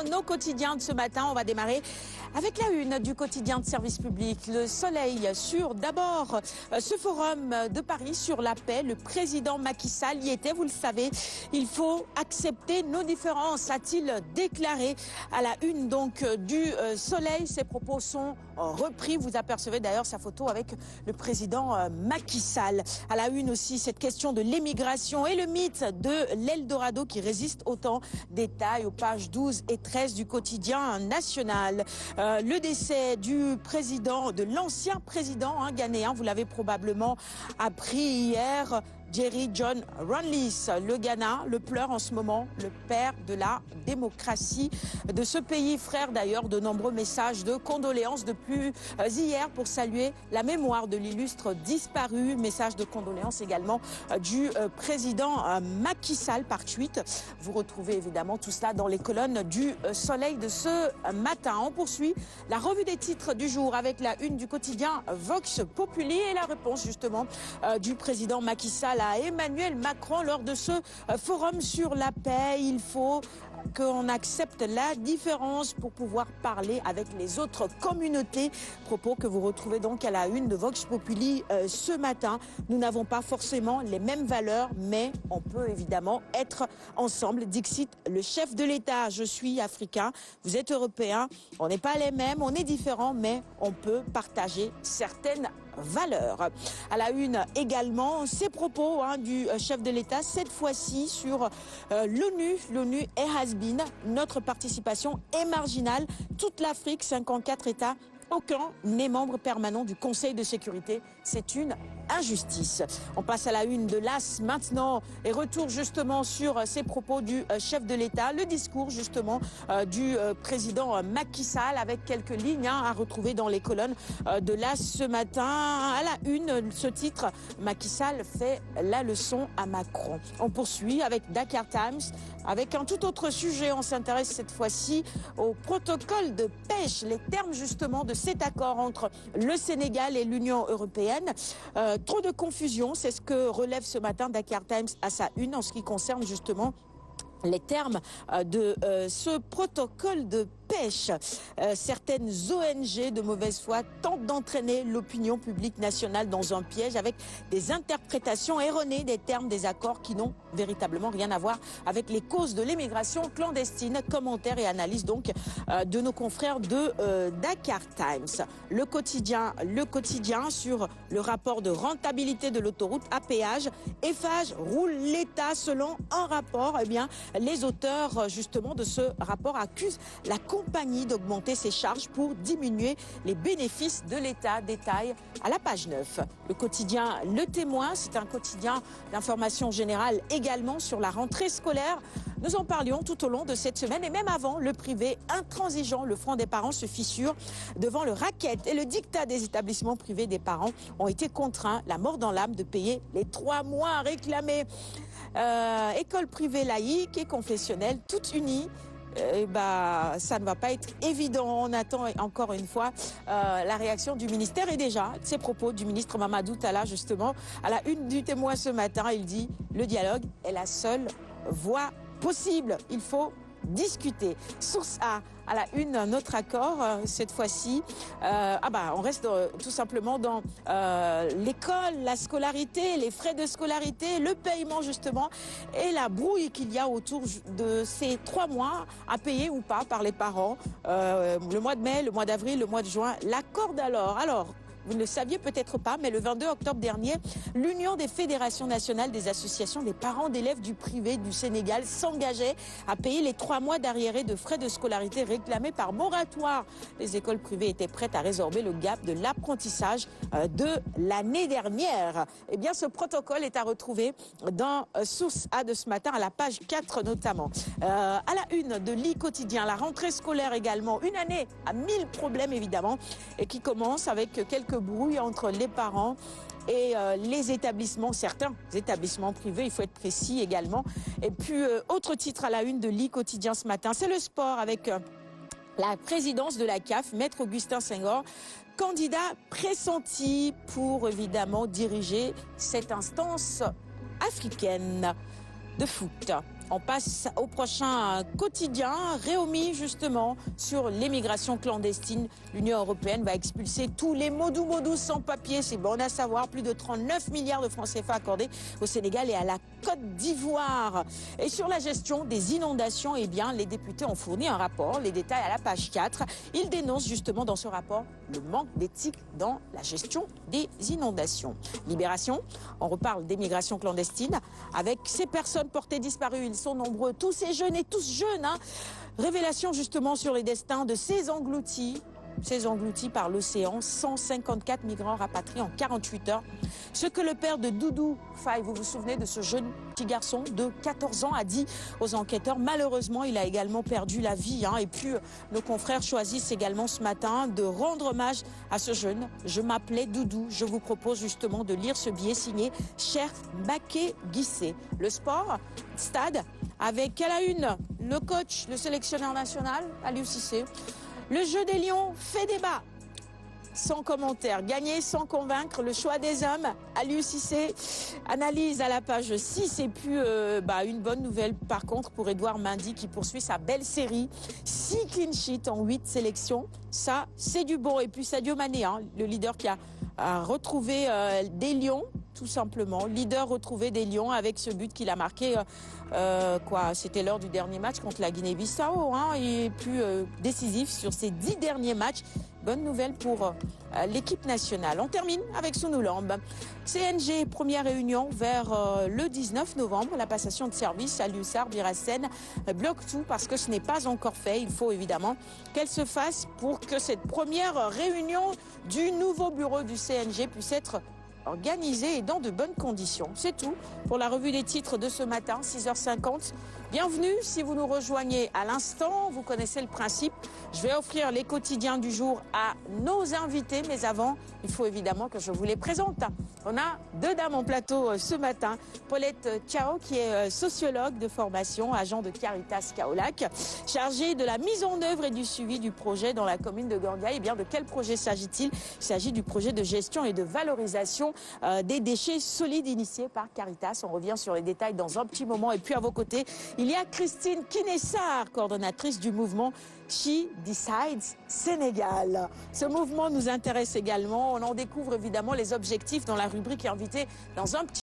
dans nos quotidiens de ce matin. On va démarrer avec la une du quotidien de service public. Le Soleil sur d'abord ce forum de Paris sur la paix. Le président Macky Sall y était, vous le savez. Il faut accepter nos différences, a-t-il déclaré à la une donc du Soleil. Ses propos sont repris. Vous apercevez d'ailleurs sa photo avec le président Macky Sall. À la une aussi cette question de l'émigration et le mythe de l'Eldorado qui résiste au temps. Détails aux pages 12 et 13 du quotidien national. Le décès du président, de l'ancien président ghanéen, vous l'avez probablement appris hier, Jerry John Rawlings. Le Ghana le pleure en ce moment, le père de la démocratie de ce pays. Frère d'ailleurs de nombreux messages de condoléances depuis hier pour saluer la mémoire de l'illustre disparu. Message de condoléances également du président Macky Sall par tweet. Vous retrouvez évidemment tout cela dans les colonnes du Soleil de ce matin. On poursuit la revue des titres du jour avec la une du quotidien Vox Populi et la réponse justement du président Macky Sall à Emmanuel Macron lors de ce forum sur la paix. Il faut qu'on accepte la différence pour pouvoir parler avec les autres communautés. Propos que vous retrouvez donc à la une de Vox Populi ce matin. Nous n'avons pas forcément les mêmes valeurs, mais on peut évidemment être ensemble. Dixit, le chef de l'État. Je suis africain, vous êtes européen. On n'est pas les mêmes, on est différents, mais on peut partager certaines valeurs. À la une également, ces propos du chef de l'État, cette fois-ci sur l'ONU. L'ONU est has-been. Notre participation est marginale. Toute l'Afrique, 54 États, aucun n'est membre permanent du Conseil de sécurité. C'est une injustice. On passe à la une de l'AS maintenant et retour justement sur ces propos du chef de l'État. Le discours justement du président Macky Sall avec quelques lignes à retrouver dans les colonnes de l'AS ce matin. À la une, ce titre, Macky Sall fait la leçon à Macron. On poursuit avec Dakar Times. Avec un tout autre sujet, on s'intéresse cette fois-ci au protocole de pêche, les termes justement de cet accord entre le Sénégal et l'Union européenne. Trop de confusion, c'est ce que relève ce matin Dakar Times à sa une en ce qui concerne justement les termes de ce protocole de pêche. Certaines ONG de mauvaise foi tentent d'entraîner l'opinion publique nationale dans un piège avec des interprétations erronées des termes des accords qui n'ont véritablement rien à voir avec les causes de l'immigration clandestine. Commentaires et analyses donc de nos confrères de Dakar Times. Le quotidien sur le rapport de rentabilité de l'autoroute à péage. Eiffage roule l'État selon un rapport. Eh bien, les auteurs justement de ce rapport accusent la compagnie d'augmenter ses charges pour diminuer les bénéfices de l'État. Détail à la page 9. Le quotidien Le Témoin, c'est un quotidien d'information générale également sur la rentrée scolaire. Nous en parlions tout au long de cette semaine et même avant, le privé intransigeant, le Front des parents se fissure devant le racket et le diktat des établissements privés. Des parents ont été contraints, la mort dans l'âme, de payer les 3 mois réclamés. Écoles privées laïques et confessionnelles, toutes unies. Ça ne va pas être évident. On attend encore une fois la réaction du ministère et déjà ces propos du ministre Mamadou Talla justement à la une du Témoin ce matin. Il dit le dialogue est la seule voie possible. Il faut discuter. Source A, à la une, un autre accord, cette fois-ci. On reste tout simplement dans l'école, la scolarité, les frais de scolarité, le paiement justement, et la brouille qu'il y a autour de ces 3 mois à payer ou pas par les parents. Le mois de mai, le mois d'avril, le mois de juin, l'accorde alors. Vous ne le saviez peut-être pas, mais le 22 octobre dernier, l'Union des fédérations nationales des associations des parents d'élèves du privé du Sénégal s'engageait à payer les 3 mois d'arriérés de frais de scolarité réclamés par moratoire. Les écoles privées étaient prêtes à résorber le gap de l'apprentissage de l'année dernière. Eh bien, ce protocole est à retrouver dans Source A de ce matin, à la page 4 notamment. À la une de l'I-Quotidien, la rentrée scolaire également, une année à 1000 problèmes évidemment, et qui commence avec quelques brouilles entre les parents et les établissements, certains établissements privés, il faut être précis également. Et puis, autre titre à la une de l'I-Quotidien ce matin, c'est le sport avec la présidence de la CAF, Maître Augustin Senghor, candidat pressenti pour évidemment diriger cette instance africaine de foot. On passe au prochain quotidien. Réumi, justement, sur l'immigration clandestine. L'Union européenne va expulser tous les modou-modou sans papier. C'est bon à savoir. Plus de 39 milliards de francs CFA accordés au Sénégal et à la Côte d'Ivoire. Et sur la gestion des inondations, eh bien, les députés ont fourni un rapport. Les détails à la page 4. Ils dénoncent justement dans ce rapport le manque d'éthique dans la gestion des inondations. Libération, on reparle d'immigration clandestine avec ces personnes portées disparues. Ils sont nombreux, tous ces jeunes et tous jeunes. Révélation justement sur les destins de ces engloutis par l'océan. 154 migrants rapatriés en 48 heures. Ce que le père de Doudou Faye, vous vous souvenez de ce jeune petit garçon de 14 ans, a dit aux enquêteurs. Malheureusement, il a également perdu la vie. Et puis, nos confrères choisissent également ce matin de rendre hommage à ce jeune. Je m'appelais Doudou. Je vous propose justement de lire ce billet signé Cher Baké Guissé. Le sport, stade, avec à la une le coach, le sélectionneur national, Aliou Cissé. Le jeu des Lions fait débat. Sans commentaire, gagner sans convaincre, le choix des hommes. Aliou Cissé analyse à la page 6. Et puis une bonne nouvelle par contre pour Edouard Mendy qui poursuit sa belle série. 6 clean sheets en 8 sélections. Ça, c'est du bon. Et puis Sadio Mané, le leader qui a retrouvé des Lions, tout simplement. Leader retrouvé des Lions avec ce but qu'il a marqué. C'était lors du dernier match contre la Guinée-Bissau. Il est plus décisif sur ses 10 derniers matchs. Bonne nouvelle pour l'équipe nationale. On termine avec Sounoulambe. CNG, première réunion vers le 19 novembre. La passation de service à Lussard, Birassen bloque tout parce que ce n'est pas encore fait. Il faut évidemment qu'elle se fasse pour que cette première réunion du nouveau bureau du CNG puisse être organisée et dans de bonnes conditions. C'est tout pour la revue des titres de ce matin, 6h50. Bienvenue si vous nous rejoignez à l'instant. Vous connaissez le principe. Je vais offrir les quotidiens du jour à nos invités. Mais avant, il faut évidemment que je vous les présente. On a 2 dames en plateau ce matin. Paulette Chao, qui est sociologue de formation, agent de Caritas Kaolack, chargée de la mise en œuvre et du suivi du projet dans la commune de Gandia. Eh bien, de quel projet s'agit-il? Il s'agit du projet de gestion et de valorisation des déchets solides initié par Caritas. On revient sur les détails dans un petit moment. Et puis à vos côtés, il y a Christine Kinessar, coordonnatrice du mouvement She Decides Sénégal. Ce mouvement nous intéresse également. On en découvre évidemment les objectifs dans la rubrique invitée dans un petit